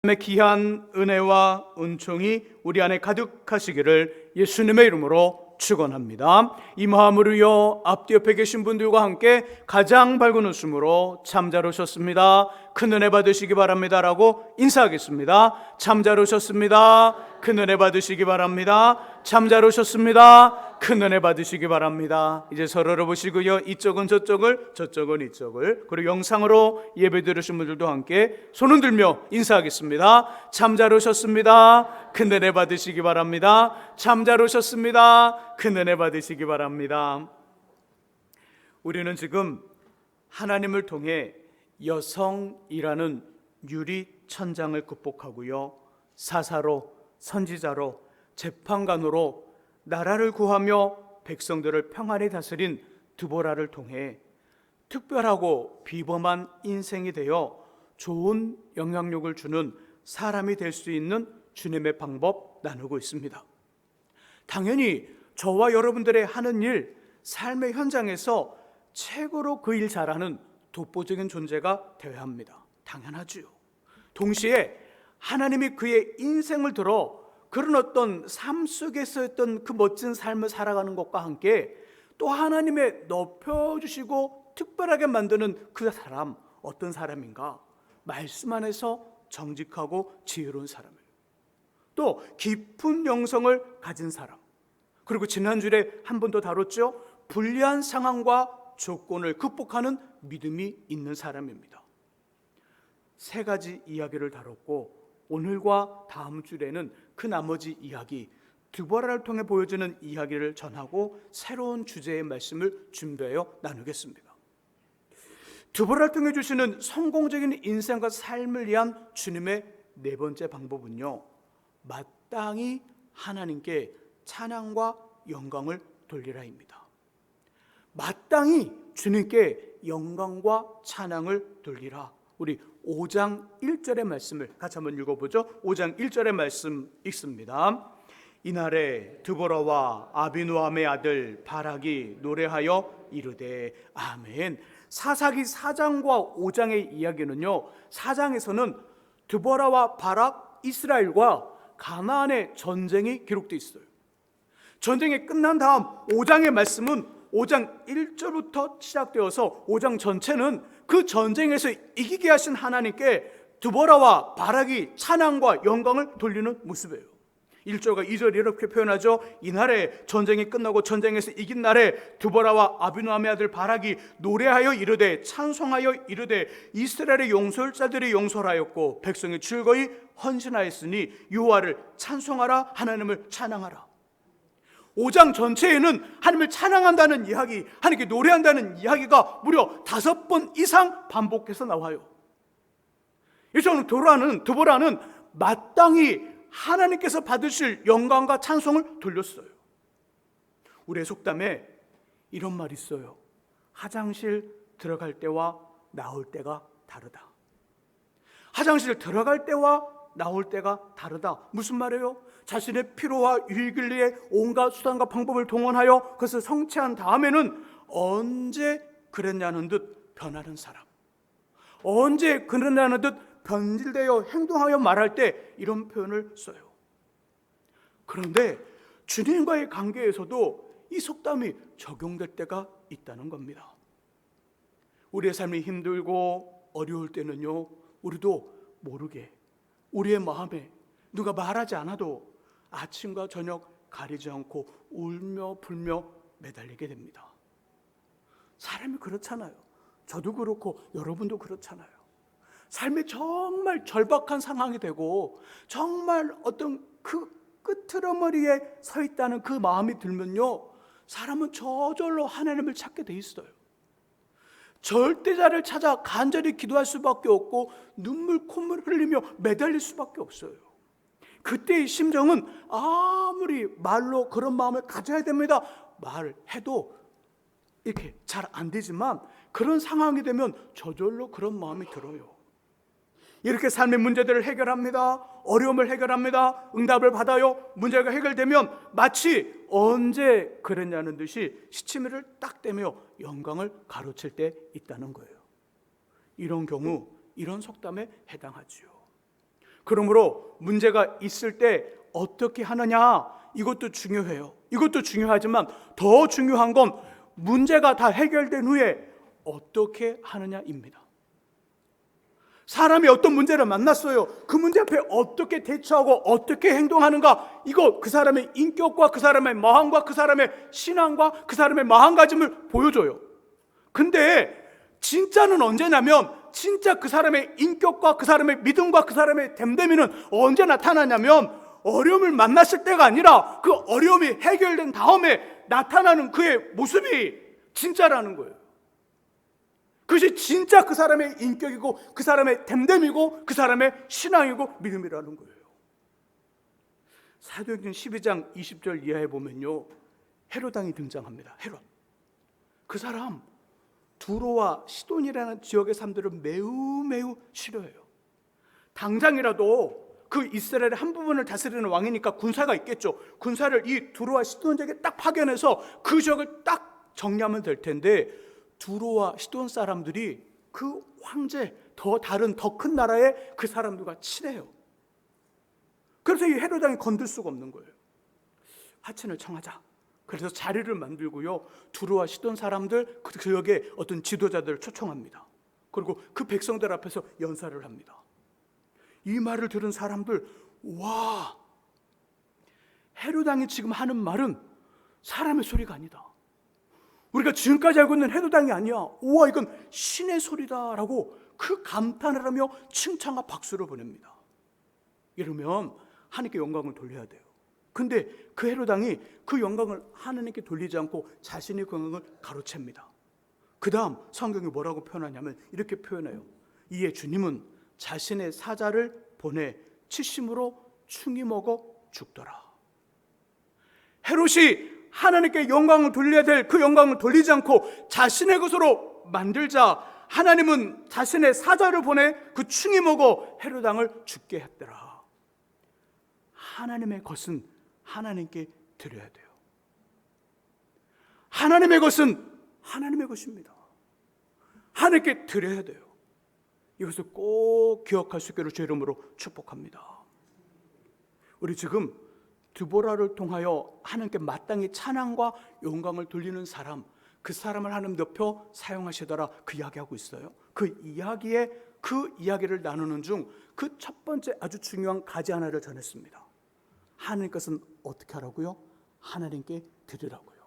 하나님의 귀한 은혜와 은총이 우리 안에 가득하시기를 예수님의 이름으로 축원합니다. 이 마음으로요, 앞뒤 옆에 계신 분들과 함께 가장 밝은 웃음으로 참 잘 오셨습니다, 큰 은혜 받으시기 바랍니다 라고 인사하겠습니다. 참 잘 오셨습니다, 큰 은혜 받으시기 바랍니다. 참 잘 오셨습니다, 큰 은혜 받으시기 바랍니다. 이제 서로를 보시고요, 이쪽은 저쪽을, 저쪽은 이쪽을, 그리고 영상으로 예배 들으신 분들도 함께 손을 들며 인사하겠습니다. 참 잘 오셨습니다, 큰 은혜 받으시기 바랍니다. 참 잘 오셨습니다, 큰 은혜 받으시기 바랍니다. 우리는 지금 하나님을 통해 여성이라는 유리천장을 극복하고요, 사사로, 선지자로, 재판관으로 나라를 구하며 백성들을 평안히 다스린 드보라를 통해 특별하고 비범한 인생이 되어 좋은 영향력을 주는 사람이 될 수 있는 주님의 방법 나누고 있습니다. 당연히 저와 여러분들의 하는 일, 삶의 현장에서 최고로 그 일 잘하는 독보적인 존재가 되어야 합니다. 당연하지요. 동시에 하나님이 그의 인생을 들어 그런 어떤 삶 속에서 했던 그 멋진 삶을 살아가는 것과 함께 또 하나님의 높여주시고 특별하게 만드는 그 사람, 어떤 사람인가? 말씀 안에서 정직하고 지혜로운 사람이에요. 또 깊은 영성을 가진 사람, 그리고 지난주에 한 번 더 다뤘죠. 불리한 상황과 조건을 극복하는 믿음이 있는 사람입니다. 세 가지 이야기를 다뤘고 오늘과 다음 주에는 그 나머지 이야기, 드보라를 통해 보여주는 이야기를 전하고 새로운 주제의 말씀을 준비하여 나누겠습니다. 드보라를 통해 주시는 성공적인 인생과 삶을 위한 주님의 네 번째 방법은요, 마땅히 하나님께 찬양과 영광을 돌리라입니다. 마땅히 주님께 영광과 찬양을 돌리라. 우리 5장 1절의 말씀을 같이 한번 읽어보죠. 5장 1절의 말씀 읽습니다. 이날에 드보라와 아비노함의 아들 바락이 노래하여 이르되 아멘. 사사기 4장과 5장의 이야기는요, 4장에서는 드보라와 바락, 이스라엘과 가나안의 전쟁이 기록되어 있어요. 전쟁이 끝난 다음 5장의 말씀은 5장 1절부터 시작되어서 5장 전체는 그 전쟁에서 이기게 하신 하나님께 드보라와 바락이 찬양과 영광을 돌리는 모습이에요. 1절과 2절 이렇게 표현하죠. 이날에 전쟁이 끝나고 전쟁에서 이긴 날에 드보라와 아비노함의 아들 바락이 노래하여 이르되 찬송하여 이르되 이스라엘의 용솔자들이 용솔하였고 백성이 즐거이 헌신하였으니 여호와를 찬송하라, 하나님을 찬양하라. 5장 전체에는 하나님을 찬양한다는 이야기, 하나님께 노래한다는 이야기가 무려 5번 이상 반복해서 나와요. 이처럼 드보라는 마땅히 하나님께서 받으실 영광과 찬송을 돌렸어요. 우리의 속담에 이런 말이 있어요. 화장실 들어갈 때와 나올 때가 다르다. 화장실 들어갈 때와 나올 때가 다르다. 무슨 말이에요? 자신의 필요와 유익을 위해 온갖 수단과 방법을 동원하여 그것을 성취한 다음에는 언제 그랬냐는 듯 변하는 사람, 언제 그랬냐는 듯 변질되어 행동하여 말할 때 이런 표현을 써요. 그런데 주님과의 관계에서도 이 속담이 적용될 때가 있다는 겁니다. 우리의 삶이 힘들고 어려울 때는요, 우리도 모르게 우리의 마음에 누가 말하지 않아도 아침과 저녁 가리지 않고 울며 불며 매달리게 됩니다. 사람이 그렇잖아요. 저도 그렇고 여러분도 그렇잖아요. 삶이 정말 절박한 상황이 되고 정말 어떤 그 끄트러머리에 서 있다는 그 마음이 들면요, 사람은 저절로 하나님을 찾게 돼 있어요. 절대자를 찾아 간절히 기도할 수밖에 없고 눈물 콧물 흘리며 매달릴 수밖에 없어요. 그때의 심정은 아무리 말로 그런 마음을 가져야 됩니다, 말해도 이렇게 잘 안 되지만 그런 상황이 되면 저절로 그런 마음이 들어요. 이렇게 삶의 문제들을 해결합니다. 어려움을 해결합니다. 응답을 받아요. 문제가 해결되면 마치 언제 그랬냐는 듯이 시치미를 딱 떼며 영광을 가로챌 때 있다는 거예요. 이런 경우, 이런 속담에 해당하지요. 그러므로 문제가 있을 때 어떻게 하느냐, 이것도 중요해요. 이것도 중요하지만 더 중요한 건 문제가 다 해결된 후에 어떻게 하느냐입니다. 사람이 어떤 문제를 만났어요. 그 문제 앞에 어떻게 대처하고 어떻게 행동하는가, 이거 그 사람의 인격과 그 사람의 마음과 그 사람의 신앙과 그 사람의 마음가짐을 보여줘요. 근데 진짜는 언제냐면, 진짜 그 사람의 인격과 그 사람의 믿음과 그 사람의 됨됨이는 언제 나타나냐면, 어려움을 만났을 때가 아니라 그 어려움이 해결된 다음에 나타나는 그의 모습이 진짜라는 거예요. 그것이 진짜 그 사람의 인격이고 그 사람의 됨됨이고 그 사람의 신앙이고 믿음이라는 거예요. 사도행전 12장 20절 이하에 보면요, 헤롯 왕이 등장합니다. 헤롯. 그 사람 두로와 시돈이라는 지역의 사람들을 매우 싫어해요. 당장이라도 그 이스라엘의 한 부분을 다스리는 왕이니까 군사가 있겠죠. 군사를 이 두로와 시돈 지역에 딱 파견해서 그 지역을 딱 정리하면 될 텐데, 두로와 시돈 사람들이 그 황제, 더 다른 더 큰 나라의 그 사람들과 친해요. 그래서 이 헤롯 왕이 건들 수가 없는 거예요. 하친을 청하자. 그래서 자리를 만들고요, 두로와 시돈 사람들, 그 지역의 어떤 지도자들을 초청합니다. 그리고 그 백성들 앞에서 연사를 합니다. 이 말을 들은 사람들, 와, 헤롯 왕이 지금 하는 말은 사람의 소리가 아니다. 우리가 지금까지 알고 있는 헤롯 왕이 아니야. 우와, 이건 신의 소리다라고 그 감탄을 하며 칭찬과 박수를 보냅니다. 이러면 하나님께 영광을 돌려야 돼요. 근데 그 헤롯 왕이 그 영광을 하나님께 돌리지 않고 자신의 영광을 가로챕니다. 그 다음 성경이 뭐라고 표현하냐면 이렇게 표현해요. 이에 주님은 자신의 사자를 보내 치심으로 충이 먹어 죽더라. 헤롯이 하나님께 영광을 돌려야 될 그 영광을 돌리지 않고 자신의 것으로 만들자 하나님은 자신의 사자를 보내 그 충이 먹어 헤롯 왕을 죽게 했더라. 하나님의 것은 하나님께 드려야 돼요. 하나님의 것은 하나님의 것입니다. 하나님께 드려야 돼요. 이것을 꼭 기억할 수 있기를 주 이름으로 축복합니다. 우리 지금 드보라를 통하여 하나님께 마땅히 찬양과 영광을 돌리는 사람, 그 사람을 하나님 높여 사용하시더라, 그 이야기하고 있어요. 그 이야기를 나누는 중 그 첫 번째 아주 중요한 가지 하나를 전했습니다. 하나님 것은 어떻게 하라고요? 하나님께 드리라고요.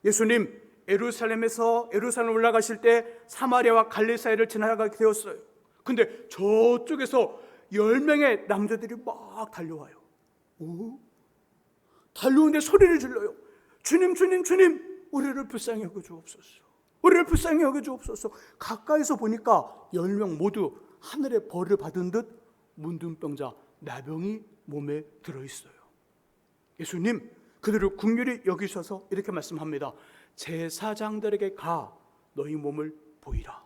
예수님 예루살렘에서 예루살렘 올라가실 때 사마리아와 갈릴리 사이를 지나가게 되었어요. 근데 저쪽에서 10명의 남자들이 막 달려와요. 달려오는데 소리를 질러요. 주님, 주님, 주님, 우리를 불쌍히 여겨 주옵소서. 우리를 불쌍히 여겨 주옵소서. 가까이서 보니까 10명 모두 하늘의 벌을 받은 듯 문둥병자 나병이 몸에 들어있어요. 예수님 그들을 긍휼히 여기셔서 이렇게 말씀합니다. 제사장들에게 가 너희 몸을 보이라.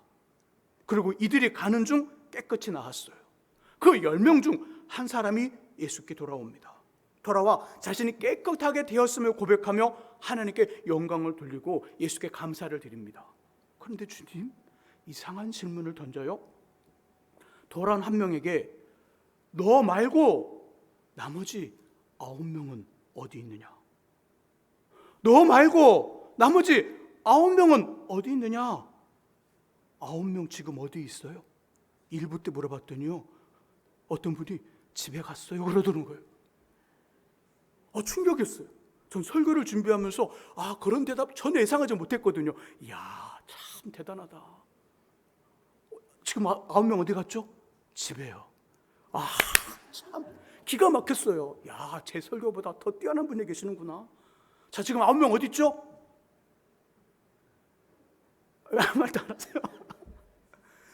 그리고 이들이 가는 중 깨끗이 나았어요. 그 10명 중 한 사람이 예수께 돌아옵니다. 돌아와 자신이 깨끗하게 되었음을 고백하며 하나님께 영광을 돌리고 예수께 감사를 드립니다. 그런데 주님 이상한 질문을 던져요. 돌아온 한 명에게 너 말고 나머지 9명은 어디 있느냐? 너 말고 나머지 9명은 어디 있느냐? 9명 지금 어디 있어요? 일부 때 물어봤더니요, 어떤 분이 집에 갔어요 그러더는 거예요. 충격이었어요. 전 설교를 준비하면서 그런 대답 전혀 예상하지 못했거든요. 이야, 참 대단하다. 지금 9명 어디 갔죠? 집에요. 참 기가 막혔어요. 야, 제 설교보다 더 뛰어난 분이 계시는구나. 자, 지금 9명 어디 있죠? 아무 말도 안 하세요.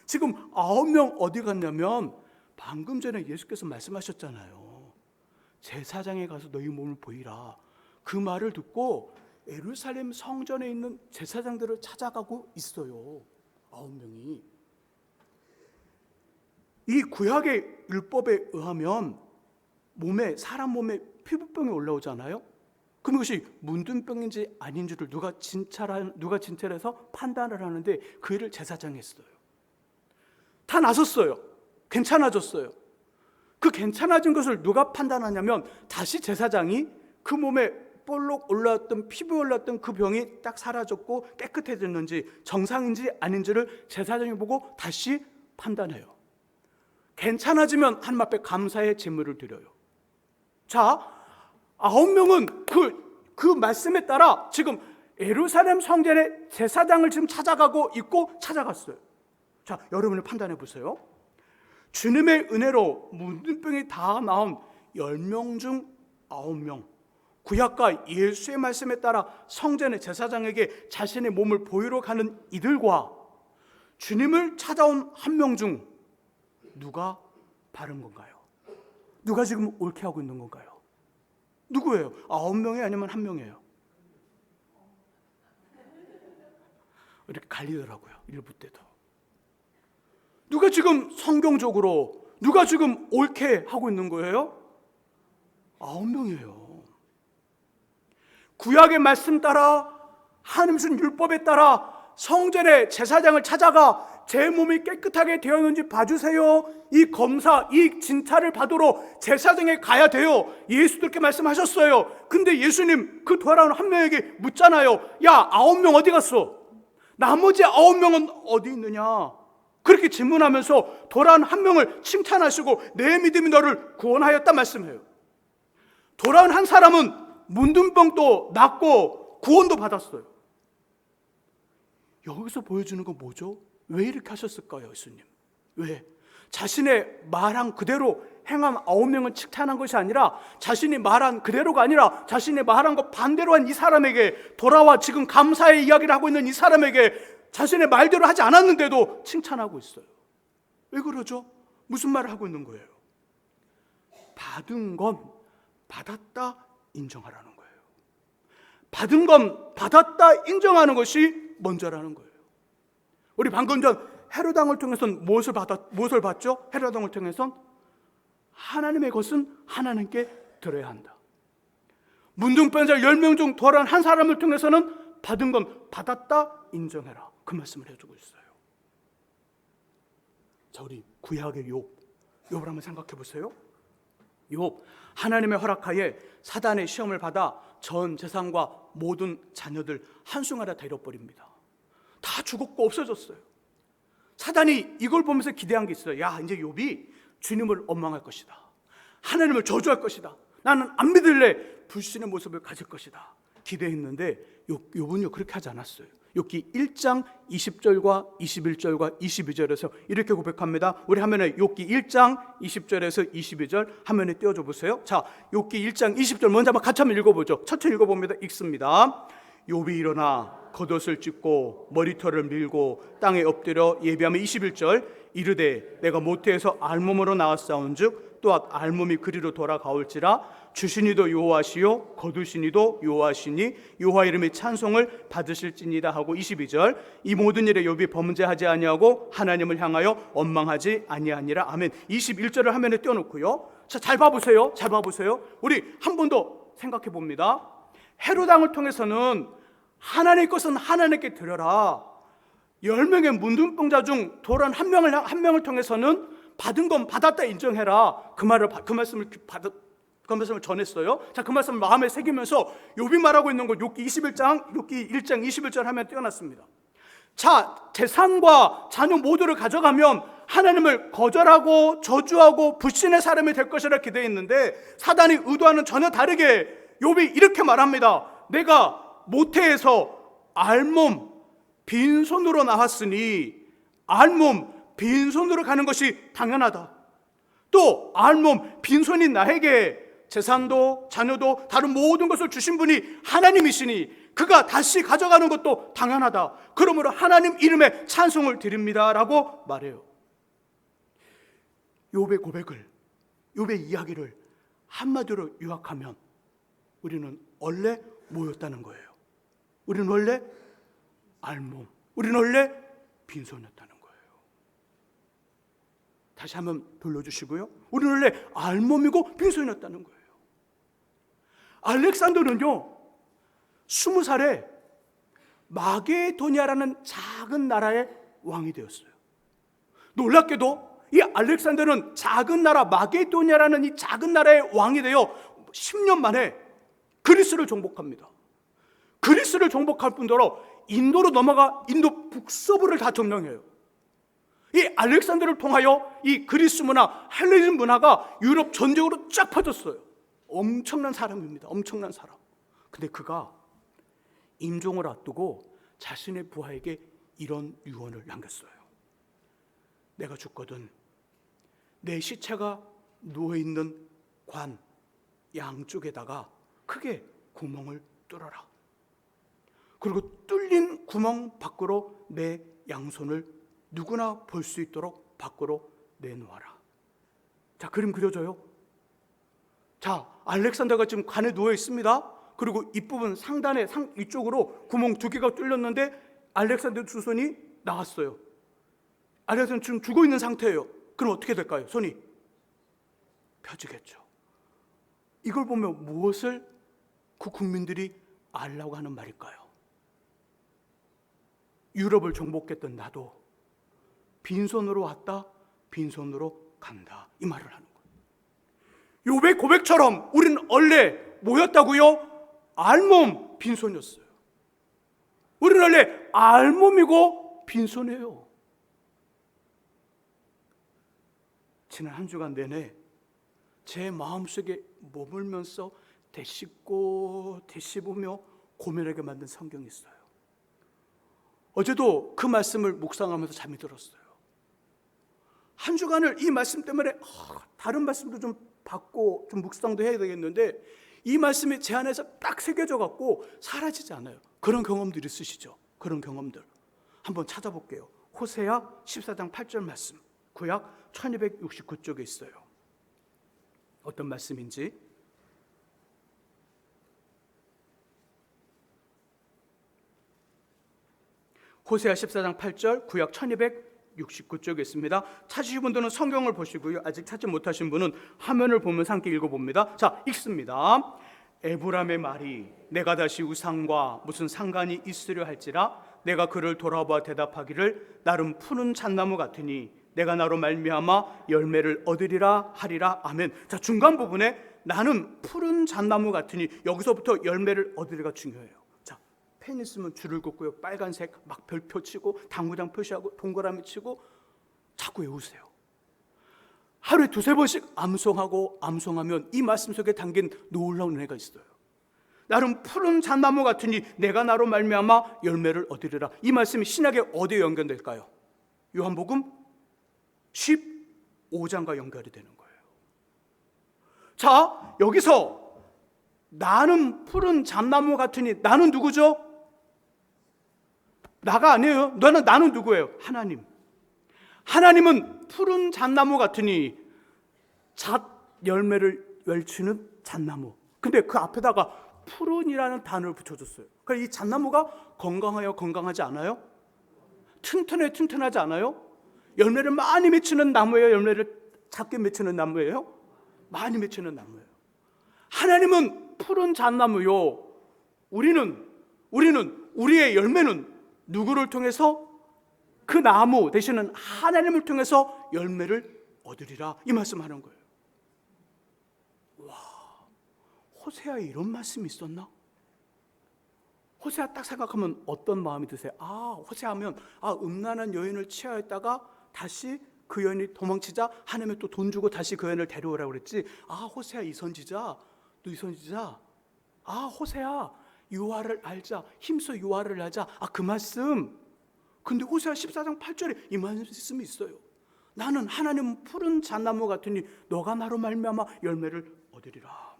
지금 9명 어디 갔냐면 방금 전에 예수께서 말씀하셨잖아요. 제사장에 가서 너희 몸을 보이라. 그 말을 듣고 예루살렘 성전에 있는 제사장들을 찾아가고 있어요. 9명이. 이 구약의 율법에 의하면 사람 몸에 피부병이 올라오잖아요. 그럼 이것이 문둥병인지 아닌지를 누가 진찰해서 판단을 하는데 그 일을 제사장이 했어요. 다 나섰어요. 괜찮아졌어요. 그 괜찮아진 것을 누가 판단하냐면 다시 제사장이 그 몸에 볼록 올라왔던 피부에 올랐던 그 병이 딱 사라졌고 깨끗해졌는지 정상인지 아닌지를 제사장이 보고 다시 판단해요. 괜찮아지면 하나님 앞에 감사의 제물을 드려요. 자, 9명은 그 말씀에 따라 지금 예루살렘 성전의 제사장을 지금 찾아가고 있고 찾아갔어요. 자, 여러분이 판단해 보세요. 주님의 은혜로 문둥병이 다 나온 10명 중 9명, 구약과 예수의 말씀에 따라 성전의 제사장에게 자신의 몸을 보이러 가는 이들과 주님을 찾아온 1명 중 누가 바른 건가요? 누가 지금 옳게 하고 있는 건가요? 누구예요? 9명이 아니면 1명이에요? 이렇게 갈리더라고요. 일부 때도. 누가 지금 성경적으로 누가 지금 옳게 하고 있는 거예요? 9명이에요. 구약의 말씀 따라 하나님 준 율법에 따라 성전의 제사장을 찾아가 제 몸이 깨끗하게 되었는지 봐주세요. 이 검사, 이 진찰을 받으러 제사장에 가야 돼요. 예수님께 말씀하셨어요. 근데 예수님 그 돌아온 1명에게 묻잖아요. 야, 9명 어디 갔어? 나머지 9명은 어디 있느냐? 그렇게 질문하면서 돌아온 1명을 칭찬하시고 내 믿음이 너를 구원하였다 말씀해요. 돌아온 한 사람은 문둥병도 낫고 구원도 받았어요. 여기서 보여주는 건 뭐죠? 왜 이렇게 하셨을까요, 예수님? 왜? 자신의 말한 그대로 행한 9명을 칭찬한 것이 아니라 자신이 말한 그대로가 아니라 자신이 말한 것 반대로 한 이 사람에게 돌아와 지금 감사의 이야기를 하고 있는 이 사람에게 자신의 말대로 하지 않았는데도 칭찬하고 있어요. 왜 그러죠? 무슨 말을 하고 있는 거예요? 받은 건 받았다 인정하라는 거예요. 받은 건 받았다 인정하는 것이 먼저라는 거예요. 우리 방금 전 헤롯 왕을 통해서는 무엇을 봤죠? 헤롯 왕을 통해서는 하나님의 것은 하나님께 드려야 한다. 문둥병자 10명 중 돌아온 한 사람을 통해서는 받은 건 받았다 인정해라. 그 말씀을 해주고 있어요. 자, 우리 구약의 욥을 한번 생각해 보세요. 욥, 하나님의 허락하에 사단의 시험을 받아 전 재산과 모든 자녀들 한순간에 다 잃어버립니다. 다 죽었고 없어졌어요. 사단이 이걸 보면서 기대한 게 있어요. 야, 이제 욥이 주님을 원망할 것이다. 하나님을 저주할 것이다. 나는 안 믿을래. 불신의 모습을 가질 것이다. 기대했는데 욥은요 그렇게 하지 않았어요. 욥기 1장 20절과 21절과 22절에서 이렇게 고백합니다. 우리 화면에 욥기 1장 20절에서 22절 화면에 띄워줘 보세요. 자, 욥기 1장 20절 먼저 한번 같이 한번 읽어보죠. 천천히 읽어봅니다. 읽습니다. 욥이 일어나 겉옷을 찢고 머리털을 밀고 땅에 엎드려 예비하며 21절 이르되 내가 모태에서 알몸으로 나왔사온즉 또한 알몸이 그리로 돌아가올지라 주시니도 여호와시요 거두시니도 여호와시니 여호와 이름의 찬송을 받으실지니이다 하고 22절 이 모든 일에 욥이 범죄하지 아니하고 하나님을 향하여 원망하지 아니하니라. 아멘. 21절을 화면에 띄워놓고요. 자, 잘 봐보세요. 잘 봐보세요. 우리 한 번 더 생각해 봅니다. 헤롯 왕을 통해서는 하나님의 것은 하나님께 드려라. 10명의 문둥병자 중 돌아온 한 명을 통해서는 받은 건 받았다 인정해라. 그 말씀을 전했어요. 자, 그 말씀을 마음에 새기면서 욥이 말하고 있는 거 욥기 1장 21절 하면 띄워놨습니다. 자, 재산과 자녀 모두를 가져가면 하나님을 거절하고 저주하고 불신의 사람이 될 것이라 기대했는데 사단이 의도하는 전혀 다르게 욥이 이렇게 말합니다. 내가 모태에서 알몸 빈손으로 나왔으니 알몸 빈손으로 가는 것이 당연하다. 또 알몸 빈손인 나에게 재산도 자녀도 다른 모든 것을 주신 분이 하나님이시니 그가 다시 가져가는 것도 당연하다. 그러므로 하나님 이름에 찬송을 드립니다 라고 말해요. 욥의 고백을, 욥의 이야기를 한마디로 요약하면 우리는 원래 뭐였다는 거예요? 우리는 원래 알몸, 우리는 원래 빈손이었다는 거예요. 다시 한번 돌려주시고요. 우리는 원래 알몸이고 빈손이었다는 거예요. 알렉산더는요 20살에 마게도니아라는 작은 나라의 왕이 되었어요. 놀랍게도 이 알렉산더는 작은 나라 마게도냐라는 이 작은 나라의 왕이 되어 10년 만에 그리스를 정복합니다. 그리스를 정복할 뿐더러 인도로 넘어가 인도 북서부를 다 점령해요. 이 알렉산더를 통하여 이 그리스 문화, 헬레니즘 문화가 유럽 전역으로 쫙 퍼졌어요. 엄청난 사람입니다. 엄청난 사람. 근데 그가 임종을 앞두고 자신의 부하에게 이런 유언을 남겼어요. 내가 죽거든 내 시체가 누워있는 관 양쪽에다가 크게 구멍을 뚫어라. 그리고 뚫린 구멍 밖으로 내 양손을 누구나 볼 수 있도록 밖으로 내놓아라. 자, 그림 그려져요. 자, 알렉산더가 지금 관에 누워 있습니다. 그리고 윗부분 상단에 위쪽으로 구멍 2개가 뚫렸는데 알렉산더 두 손이 나왔어요. 알렉산더 지금 죽어 있는 상태예요. 그럼 어떻게 될까요? 손이 펴지겠죠. 이걸 보면 무엇을 그 국민들이 알라고 하는 말일까요? 유럽을 정복했던 나도 빈손으로 왔다, 빈손으로 간다, 이 말을 하는 거예요. 욥의 고백처럼 우리는 원래 뭐였다고요? 알몸 빈손이었어요. 우리는 원래 알몸이고 빈손이에요. 지난 한 주간 내내 제 마음속에 머물면서 되씹고 되씹으며 고민하게 만든 성경이 있어요. 어제도 그 말씀을 묵상하면서 잠이 들었어요. 한 주간을 이 말씀 때문에 다른 말씀도 좀 받고 좀 묵상도 해야 되겠는데 이 말씀이 제 안에서 딱 새겨져 갖고 사라지지 않아요. 그런 경험들 있으시죠? 그런 경험들 한번 찾아볼게요. 호세아 14장 8절 말씀, 구약 1269쪽에 있어요. 어떤 말씀인지 호세아 14장 8절, 구약 1269쪽에 있습니다. 찾으신 분들은 성경을 보시고요. 아직 찾지 못하신 분은 화면을 보면서 함께 읽어봅니다. 자, 읽습니다. 에브람의 말이 내가 다시 우상과 무슨 상관이 있으려 할지라 내가 그를 돌아보아 대답하기를 나름 푸른 잣나무 같으니 내가 나로 말미암아 열매를 얻으리라 하리라. 아멘. 자, 중간 부분에 나는 푸른 잣나무 같으니 여기서부터 열매를 얻으리가 중요해요. 자, 펜 있으면 줄을 긋고요. 빨간색 막 별표 치고 당구장 표시하고 동그라미 치고 자꾸 외우세요. 하루에 2-3번씩 암송하면 이 말씀 속에 담긴 놀라운 은혜가 있어요. 나름 푸른 잣나무 같으니 내가 나로 말미암아 열매를 얻으리라. 이 말씀이 신약에 어디에 연결될까요? 요한복음 15장과 연결이 되는 거예요. 자, 여기서 나는 푸른 잣나무 같으니 나는 누구죠? 나가 아니에요. 나는 누구예요? 하나님. 하나님은 푸른 잣나무 같으니 잣 열매를 맺히는 잣나무. 근데 그 앞에다가 푸른이라는 단어를 붙여줬어요. 그러니까 이 잣나무가 건강해요? 건강하지 않아요? 튼튼하지 않아요? 열매를 많이 맺히는 나무예요? 열매를 작게 맺히는 나무예요? 많이 맺히는 나무예요. 하나님은 푸른 잣나무요. 우리는 우리의 열매는 누구를 통해서? 그 나무 대신은 하나님을 통해서 열매를 얻으리라. 이 말씀하는 거예요. 와, 호세아에 이런 말씀이 있었나? 호세아 딱 생각하면 어떤 마음이 드세요? 호세아 하면 음란한 여인을 취하였다가 다시 그 여인이 도망치자 하나님이 또 돈 주고 다시 그 여인을 데려오라고 그랬지. 호세아 이 선지자, 너 이 선지자. 호세아 유아를 알자, 힘써 유아를 알자. 그 말씀. 근데 호세아 14장 8절에 이 말씀이 있어요. 나는 하나님 푸른 잣나무 같으니 너가 나로 말미암아 열매를 얻으리라.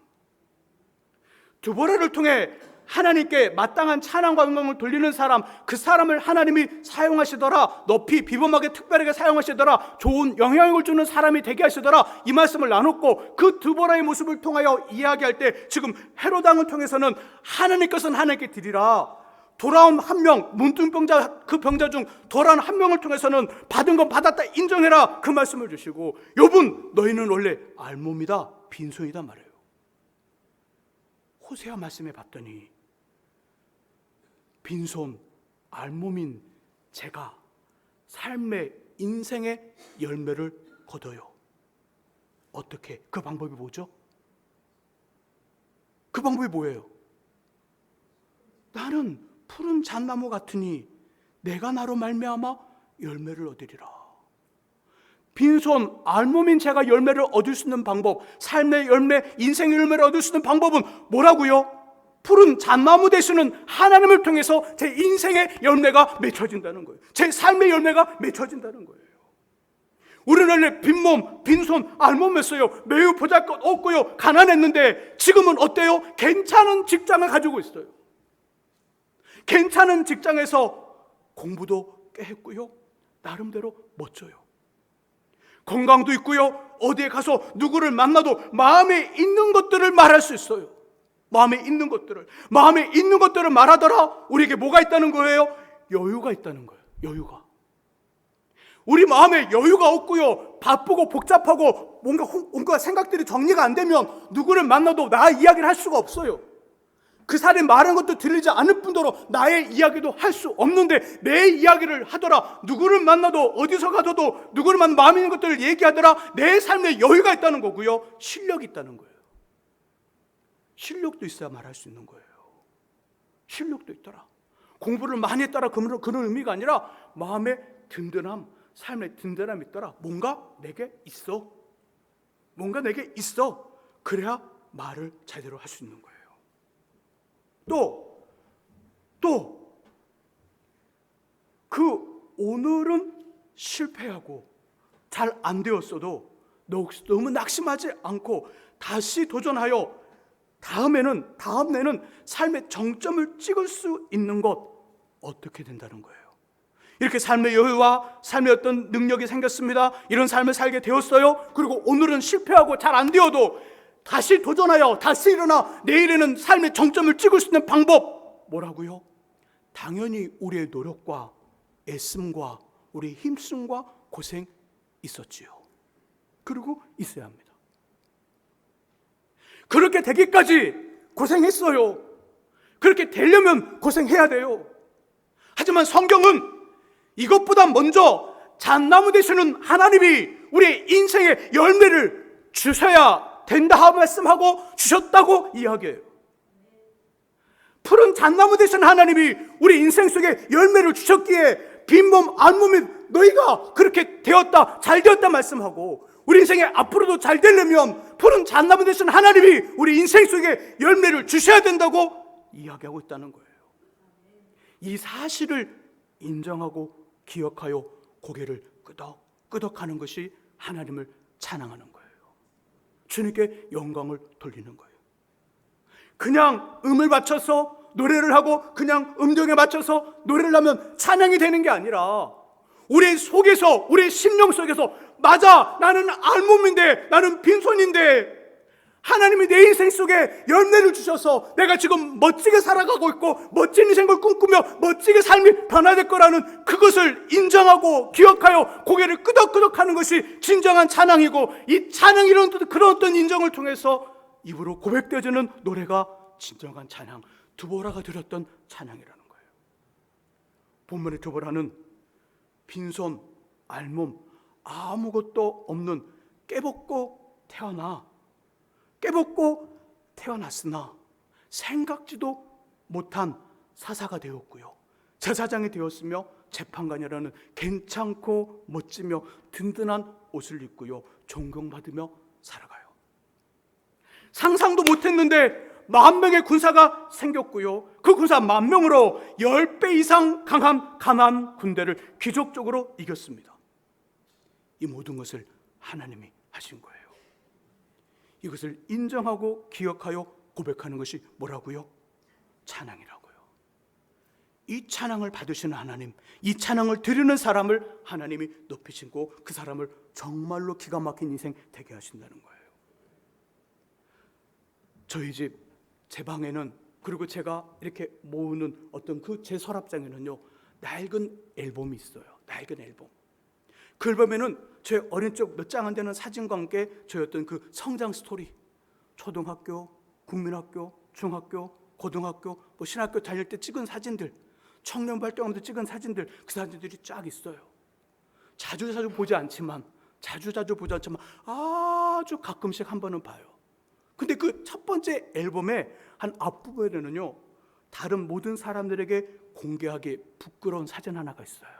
두보라를 통해 하나님께 마땅한 찬양과 영광을 돌리는 사람, 그 사람을 하나님이 사용하시더라. 높이 비범하게 특별하게 사용하시더라. 좋은 영향력을 주는 사람이 되게 하시더라. 이 말씀을 나눴고 그 두보라의 모습을 통하여 이야기할 때 지금 헤롯 왕을 통해서는 하나님 것은 하나님께 드리라. 돌아온 한 명, 문둥병자 그 병자 중 돌아온 한 명을 통해서는 받은 건 받았다 인정해라. 그 말씀을 주시고 욥은 너희는 원래 알몸이다, 빈손이다 말해요. 호세아 말씀에 봤더니 빈손, 알몸인 제가 삶의 인생의 열매를 거둬요. 어떻게? 그 방법이 뭐죠? 그 방법이 뭐예요? 나는 푸른 잣나무 같으니 내가 나로 말미암아 열매를 얻으리라. 빈손 알몸인 제가 열매를 얻을 수 있는 방법, 삶의 열매, 인생의 열매를 얻을 수 있는 방법은 뭐라고요? 푸른 잣나무 되시는 하나님을 통해서 제 인생의 열매가 맺혀진다는 거예요. 제 삶의 열매가 맺혀진다는 거예요. 우리는 원래 빈몸, 빈손, 알몸했어요. 매우 보잘것 없고요. 가난했는데 지금은 어때요? 괜찮은 직장을 가지고 있어요. 괜찮은 직장에서 공부도 꽤 했고요. 나름대로 멋져요. 건강도 있고요. 어디에 가서 누구를 만나도 마음에 있는 것들을 말할 수 있어요. 마음에 있는 것들을 말하더라. 우리에게 뭐가 있다는 거예요? 여유가 있다는 거예요. 여유가. 우리 마음에 여유가 없고요. 바쁘고 복잡하고 뭔가 생각들이 정리가 안 되면 누구를 만나도 나 이야기를 할 수가 없어요. 그 사람이 말하는 것도 들리지 않을 뿐더러 나의 이야기도 할 수 없는데 내 이야기를 하더라. 누구를 만나도 어디서 가서도 누구를 만나 마음에 있는 것들을 얘기하더라. 내 삶에 여유가 있다는 거고요. 실력이 있다는 거예요. 실력도 있어야 말할 수 있는 거예요. 실력도 있더라. 공부를 많이 했더라 그런 의미가 아니라 마음의 든든함, 삶의 든든함이 있더라. 뭔가 내게 있어. 그래야 말을 제대로 할 수 있는 거예요. 오늘은 실패하고 잘 안 되었어도 너무 낙심하지 않고 다시 도전하여 다음에는 삶의 정점을 찍을 수 있는 것 어떻게 된다는 거예요. 이렇게 삶의 여유와 삶의 어떤 능력이 생겼습니다. 이런 삶을 살게 되었어요. 그리고 오늘은 실패하고 잘 안 되어도 다시 도전하여 다시 일어나 내일에는 삶의 정점을 찍을 수 있는 방법 뭐라고요? 당연히 우리의 노력과 애씀과 우리의 힘씀과 고생 있었지요. 그리고 있어야 합니다. 그렇게 되기까지 고생했어요. 그렇게 되려면 고생해야 돼요. 하지만 성경은 이것보다 먼저 잣나무 되시는 하나님이 우리의 인생의 열매를 주셔야 된다 말씀하고 주셨다고 이야기해요. 푸른 잣나무 되신 하나님이 우리 인생 속에 열매를 주셨기에 빈몸 알몸인 너희가 그렇게 되었다, 잘 되었다 말씀하고 우리 인생에 앞으로도 잘 되려면 푸른 잣나무 되신 하나님이 우리 인생 속에 열매를 주셔야 된다고 이야기하고 있다는 거예요. 이 사실을 인정하고 기억하여 고개를 끄덕끄덕하는 것이 하나님을 찬양하는 거예요. 주님께 영광을 돌리는 거예요. 그냥 음을 맞춰서 노래를 하고 그냥 음정에 맞춰서 노래를 하면 찬양이 되는 게 아니라 우리 속에서, 우리 심령 속에서 맞아, 나는 알몸인데, 나는 빈손인데 하나님이 내 인생 속에 열매를 주셔서 내가 지금 멋지게 살아가고 있고 멋진 인생을 꿈꾸며 멋지게 삶이 변화될 거라는 그것을 인정하고 기억하여 고개를 끄덕끄덕하는 것이 진정한 찬양이고, 이 찬양이라는 그런 어떤 인정을 통해서 입으로 고백되어지는 노래가 진정한 찬양, 드보라가 드렸던 찬양이라는 거예요. 본문의 드보라는 빈손, 알몸, 아무것도 없는 깨벗고 태어났으나 생각지도 못한 사사가 되었고요. 제사장이 되었으며 재판관이라는 괜찮고 멋지며 든든한 옷을 입고요. 존경받으며 살아가요. 상상도 못했는데 10,000명의 군사가 생겼고요. 그 군사 10,000명으로 10배 이상 강한 가나안 군대를 기적적으로 이겼습니다. 이 모든 것을 하나님이 하신 거예요. 이것을 인정하고 기억하여 고백하는 것이 뭐라고요? 찬양이라고요. 이 찬양을 받으시는 하나님, 이 찬양을 드리는 사람을 하나님이 높이시고 그 사람을 정말로 기가 막힌 인생 되게 하신다는 거예요. 저희 집 제 방에는, 그리고 제가 이렇게 모으는 어떤 그 제 서랍장에는요, 낡은 앨범이 있어요. 낡은 앨범. 그 앨범에는 제 어린 적 몇 장 안 되는 사진과 함께 저의 어떤 그 성장 스토리, 초등학교, 국민학교, 중학교, 고등학교, 신학교 다닐 때 찍은 사진들, 청년 활동하면서 찍은 사진들, 그 사진들이 쫙 있어요. 자주 보지 않지만 자주자주 보지 않지만 아주 가끔씩 한 번은 봐요. 근데 그 첫 번째 앨범의 한 앞부분에는요, 다른 모든 사람들에게 공개하기 부끄러운 사진 하나가 있어요.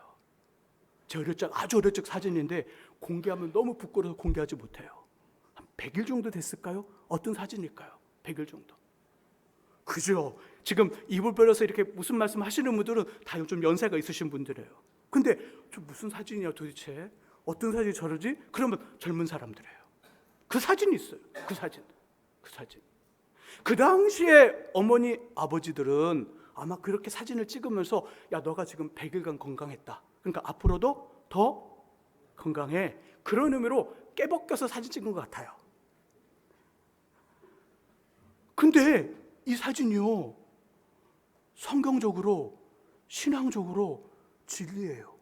제 아주 어릴 적 사진인데 공개하면 너무 부끄러워서 공개하지 못해요. 한 100일 정도 됐을까요? 어떤 사진일까요? 100일 정도. 그죠? 지금 입을 벌려서 이렇게 무슨 말씀 하시는 분들은 다 좀 연세가 있으신 분들이에요. 근데 저 무슨 사진이야 도대체? 어떤 사진이 저러지? 그러면 젊은 사람들이에요. 그 사진이 있어요. 그 사진. 그 당시에 어머니 아버지들은 아마 그렇게 사진을 찍으면서 야, 너가 지금 100일간 건강했다, 그러니까 앞으로도 더 건강해, 그런 의미로 깨벗겨서 사진 찍은 것 같아요. 근데 이 사진이요, 성경적으로 신앙적으로 진리예요.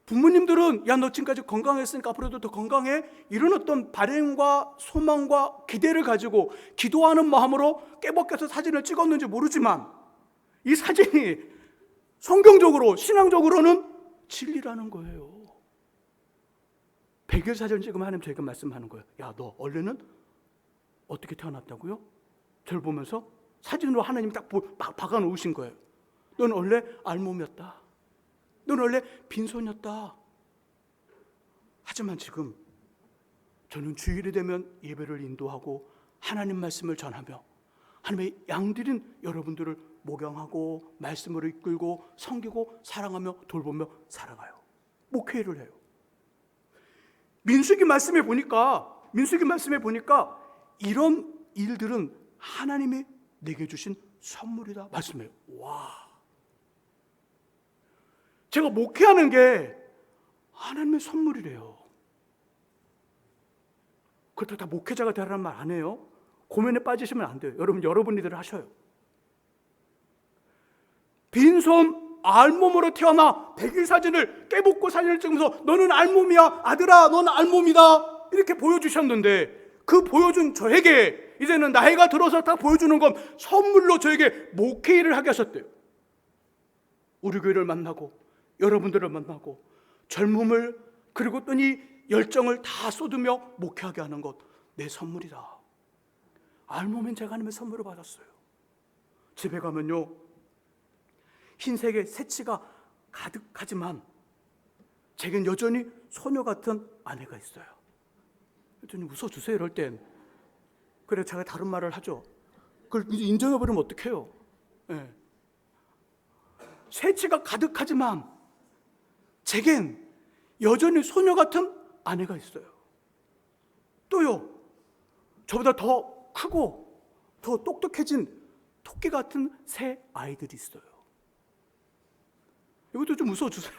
부모님들은 야, 너 지금까지 건강했으니까 앞으로도 더 건강해, 이런 어떤 바람과 소망과 기대를 가지고 기도하는 마음으로 깨벗겨서 사진을 찍었는지 모르지만 이 사진이 성경적으로 신앙적으로는 진리라는 거예요. 100일 사진 찍으면 하나님 저에게 말씀하는 거예요. 야, 너 원래는 어떻게 태어났다고요? 저를 보면서 사진으로 하나님이 딱 박아 놓으신 거예요. 너는 원래 알몸이었다, 너는 원래 빈손이었다. 하지만 지금 저는 주일이 되면 예배를 인도하고 하나님 말씀을 전하며 하나님의 양들인 여러분들을 목양하고 말씀으로 이끌고 섬기고 사랑하며 돌보며 살아가요. 목회를 해요. 민수기 말씀에 보니까 이런 일들은 하나님이 내게 주신 선물이다 말씀해요. 와, 제가 목회하는 게 하나님의 선물이래요. 그렇다고 다 목회자가 되라는 말 안 해요. 고민에 빠지시면 안 돼요. 여러분들이 하셔요. 빈손 알몸으로 태어나 100일 사진을 깨벗고 사진을 찍으면서 너는 알몸이야, 아들아 너는 알몸이다, 이렇게 보여주셨는데 그 보여준 저에게 이제는 나이가 들어서 다 보여주는 건 선물로 저에게 목회 일을 하게 하셨대요. 우리 교회를 만나고 여러분들을 만나고 젊음을 그리고 또 이 열정을 다 쏟으며 목회하게 하는 것 내 선물이다. 알몸엔 제가 하나님의 선물을 받았어요. 집에 가면요, 흰색의 새치가 가득하지만 제겐 여전히 소녀 같은 아내가 있어요. 좀 웃어주세요. 이럴 땐. 그래 제가 다른 말을 하죠. 그걸 이제 인정해버리면 어떡해요. 네. 새치가 가득하지만 제겐 여전히 소녀 같은 아내가 있어요. 또요, 저보다 더 크고 더 똑똑해진 토끼 같은 새 아이들이 있어요. 이것도 좀 웃어주세요.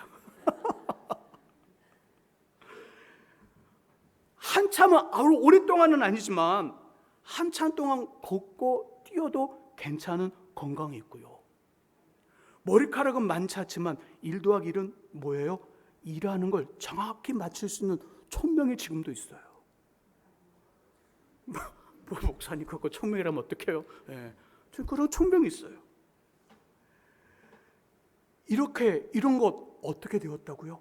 한참은 오랫동안은 아니지만 한참 동안 걷고 뛰어도 괜찮은 건강이 있고요. 머리카락은 많지 않지만 일 더하기 일은 뭐예요? 일하는 걸 정확히 맞출 수 있는 총명이 지금도 있어요. 목사님 그거 총명이라면 어떡해요? 네. 그런 총명이 있어요. 이런 것 어떻게 되었다고요?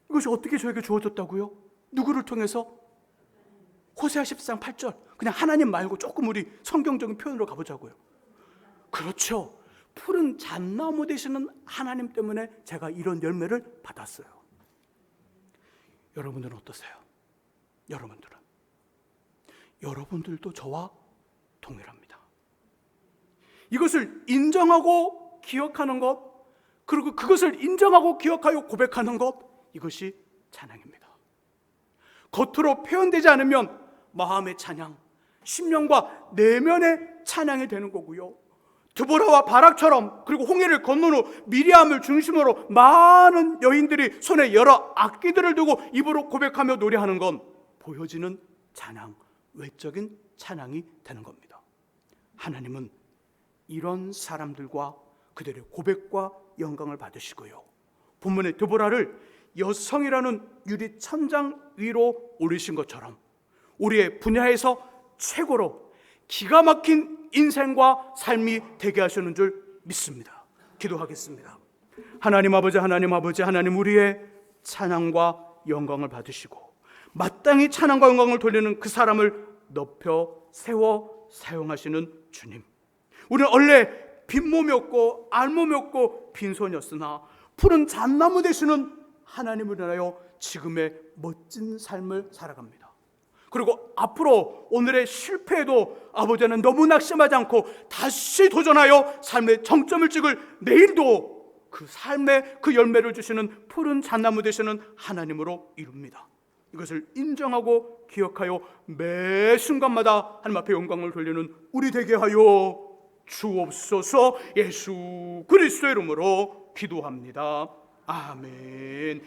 이것이 어떻게 저에게 주어졌다고요? 누구를 통해서? 호세아 14장 8절. 그냥 하나님 말고 조금 우리 성경적인 표현으로 가보자고요. 그렇죠. 푸른 잣나무 되시는 하나님 때문에 제가 이런 열매를 받았어요. 여러분들은 어떠세요? 여러분들도 저와 동일합니다. 이것을 인정하고 기억하는 것, 그리고 그것을 인정하고 기억하여 고백하는 것, 이것이 찬양입니다. 겉으로 표현되지 않으면 마음의 찬양, 심령과 내면의 찬양이 되는 거고요. 드보라와 바락처럼, 그리고 홍해를 건넌 후 미리암을 중심으로 많은 여인들이 손에 여러 악기들을 두고 입으로 고백하며 노래하는 건 보여지는 찬양, 외적인 찬양이 되는 겁니다. 하나님은 이런 사람들과 그들의 고백과 영광을 받으시고요, 본문의 드보라를 여성이라는 유리천장 위로 올리신 것처럼 우리의 분야에서 최고로 기가 막힌 인생과 삶이 되게 하시는 줄 믿습니다. 기도하겠습니다. 하나님 아버지, 하나님 우리의 찬양과 영광을 받으시고 마땅히 찬양과 영광을 돌리는 그 사람을 높여 세워 사용하시는 주님. 우리는 원래 빈몸이 없고 알몸이 없고 빈손이었으나 푸른 잣나무 되시는 하나님을 인하여 지금의 멋진 삶을 살아갑니다. 그리고 앞으로 오늘의 실패에도 아버지는 너무 낙심하지 않고 다시 도전하여 삶의 정점을 찍을 내일도 그 삶의 그 열매를 주시는 푸른 잣나무 되시는 하나님으로 이룹니다. 이것을 인정하고 기억하여 매 순간마다 하나님 앞에 영광을 돌리는 우리 되게 하여 주옵소서. 예수 그리스도의 이름으로 기도합니다. 아멘.